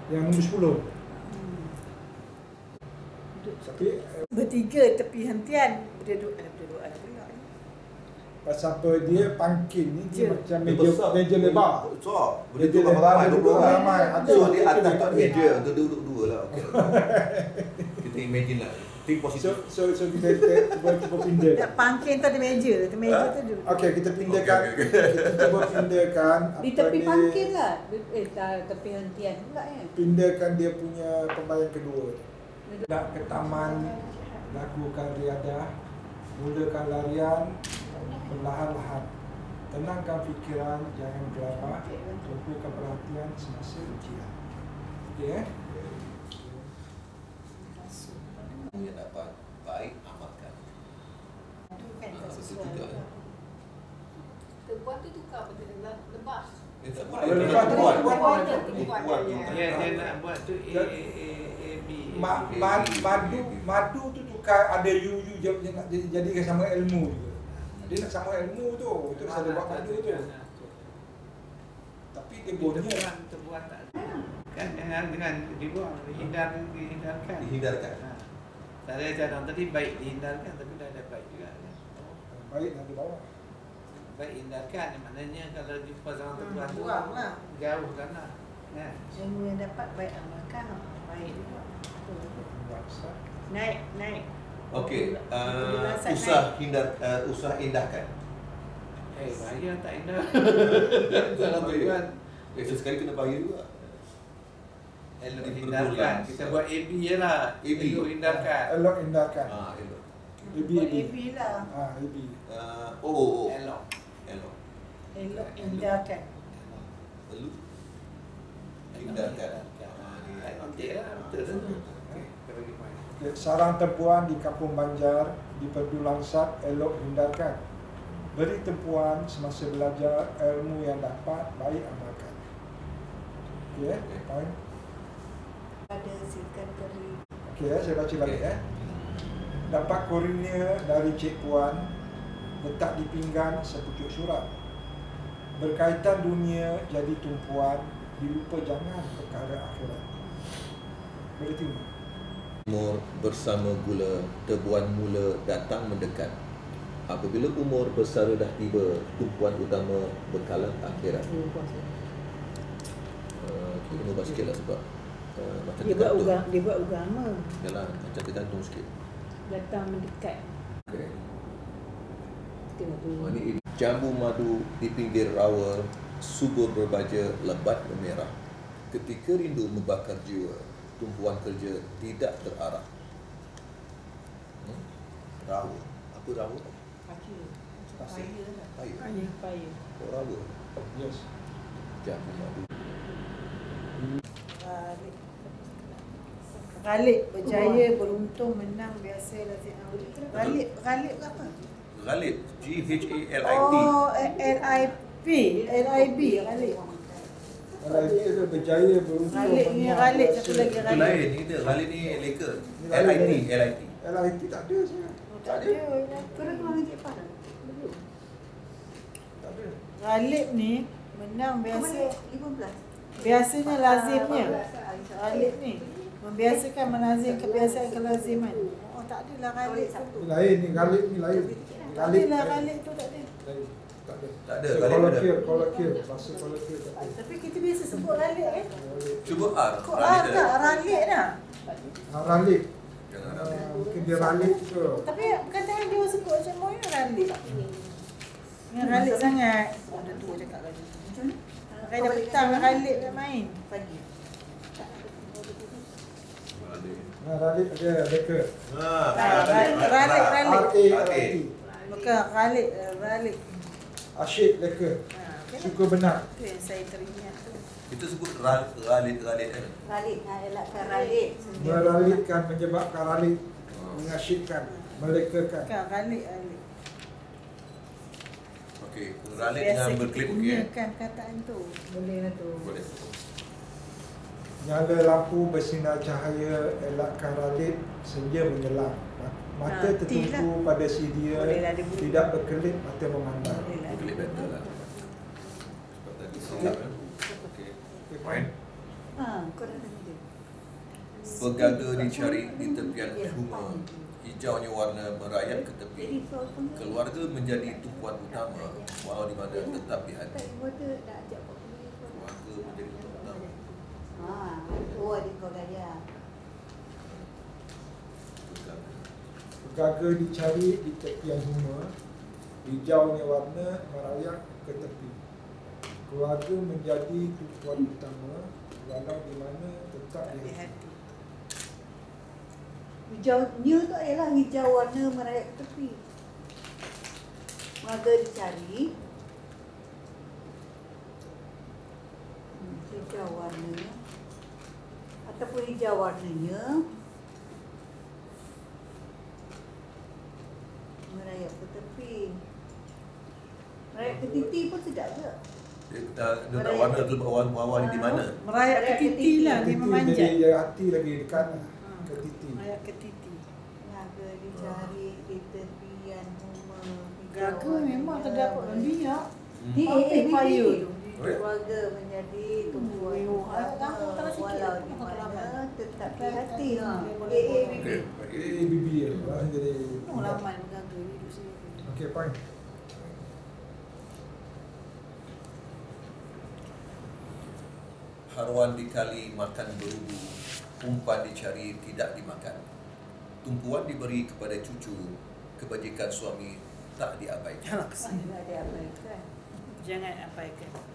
Yang nombor 10. Tapi bertiga tepi hentian berduaan pula ni. pasal apa dia pangkin ni dia macam Dia meja lebar. Besar. Boleh Meja duduk lebar, ramai, 20 orang. ramai. So di atas tu ada meja untuk duduk dua lah. Okay. Kita imagine lah. Think positive. So kita cuba pindah. Tak, pangkin tu ada meja tu duduk. Okey, kita pindahkan. Okay. Kita cuba pindahkan Di tepi pangkin lah. Tepi hentian pula ya. Pindahkan dia punya pembayaran kedua. Nak ke taman, lakukan riadah, mulakan larian perlahan-lahan. Tenangkan fikiran, jangan gelabah, tumpukan perhatian semasa ujian. Okey Yang dapat baik amalkan. Sesuatu juga. Terbuat tu tukar betul lebah. Tak Kalau lepas tu buat Ya, dia nak buat tu A B. madu tu tukar ada you dia nak jadikan sama ilmu juga. Dia nak sama ilmu tu. Itu saya buat madu tu. Tapi dia bunyi terbuat tak kan dengan dibuang dihindarkan. Dihindarkan. Saya cadang tadi baik dihindarkan tapi dah ada baik juga. baik nanti bawah. Baik hindarkan maknanya kalau jumpa sama terbuat tu buanglah. jauhkan lah. Kan? Ilmu yang dapat baik amalkan, baik juga. Naik. Okey, usaha indahkan. Bahaya tak indah. Jangan bayar. Sesekali kena bayar juga. Elok hindarkan. Kita buat AB je lah. AB. Elok hindarkan. Elok hindarkan. Elok. AB lah. AB. Elok. Elok hindarkan. Elok. Hindarkan. Okey lah, betul tu. Sarang tempuan di Kampung Banjar, di Perdu Langsat, elok hindarkan. Beri tempuan semasa belajar, ilmu yang dapat baik amalkan. Okey, point. Ada sikat keri. Okey, saya baca balik Dapat kurnia dari Cik Puan, letak di pinggan sepucuk surat. Berkaitan dunia jadi tumpuan, dilupa jangan perkara akhirat. Boleh tengok. Umur bersama gula, tebuan mula datang mendekat. Apabila umur bersara dah tiba, tumpuan utama bekalan akhirat. Kita ubah sikit lah sebab macam Dia buat agama. Yalah, macam tergantung sikit. Datang mendekat. Okay. Tengok tu. Ini jambu madu di pinggir rawa, subur berbaja, lebat memerah. Ketika rindu membakar jiwa, tumpuan kerja tidak terarah. Rawa. Apa rawa? Payah. Oh, rawa. Yes. Jambu madu. Ghalib berjaya, beruntung, menang, biasa lazim. Ghalib apa? Ghalib. Ghalib. Oh, LIB, Ghalib. Kalau dia tu berjaya beruntung. Ghalib ni Ghalib, satu lagi Itu Ghalib. lain ni dia. Ghalib ni leka. LIT. LIT tak ada saya. Tak ada. Kena keluar Cik Pan. Tak ada. Ghalib ni menang biasa. 15. Biasanya lazimnya. Ghalib ni membiasakan menazim kebiasaan kelaziman. Oh, tak adalah Ghalib tu. Ni lain ni Ghalib ni lain. Tak adalah Ghalib tu, tak ada. Lain. Tak ada. Tak ada. Ghalib ada. Kolokil. Bahasa kolokil tak ada. Tapi kita biasa sebut Ghalib kan. Cuba R. Kok R tak? Ghalib dah. Ralik. Jangan Ghalib. Mungkin dia ralik tu. Tapi kata dia sebut macam mana Ghalib. Yang Ghalib sangat. Ada tua cakap lagi. Macam mana? Pakai dah petang Ghalib nak main. Pagi. Ralik ada leka. Ralik. RALIT. Bukan Ghalib, Ralik. Asyik leka. Suka benar. Itu yang saya teringat tu. Kita sebut Ghalib kan. Ralik, elakkan ralik. Meralitkan, menyebabkan ralik. Mengasyikkan, melekakan. Bukan Ghalib. Okey, Ghalib Biasa dengan kita berklip okey. gunakan kataan tu. Boleh lah tu. Boleh. Nyala lampu bersinar cahaya, elakkan ralik, senja menyelam. Mata tertumpu pada si dia, tidak berkelip mata memandang. Berkelip better lah. Sebab tadi silap kan. Okey. Point. korang tanya dia. Pegaga dicari di tepian huma, hijaunya warna merayap ke tepi. Keluarga menjadi tumpuan utama, walau di mana tetap di hati. Keluarga menjadi tumpuan utama. Adik kau gaya. Pegaga. Pegaga dicari di tepian huma, hijaunya warna merayap ke tepi. Keluarga menjadi tumpuan utama, walau di mana tetap di hati. Hijau new tu ialah hijau warna merayap tepi. Pegaga dicari. Hijau warna ataupun hijau warnanya merayap ke tepi. Merayap ke titi pun sedap je. Dia tak warna tu warna di mana? Merayap ke titi lah, dia memanjat. Jadi dia hati lagi dekat ke titi. Merayap ke titi. Pegaga dicari di tepian huma. Gaga memang terdapat dalam dia. Payu tu. Keluarga menjadi tumpuan utama, walau di mana tetap di hati. ABB jadi. Oh, laman gaga ni duduk sini. Okey, fine. Haruan dikali makan berubu, umpan dicari tidak dimakan. Tumpuan diberi kepada cucu, kebajikan suami tak diabaikan. Jangan kesini. Ada apa kan? Jangan abaikan.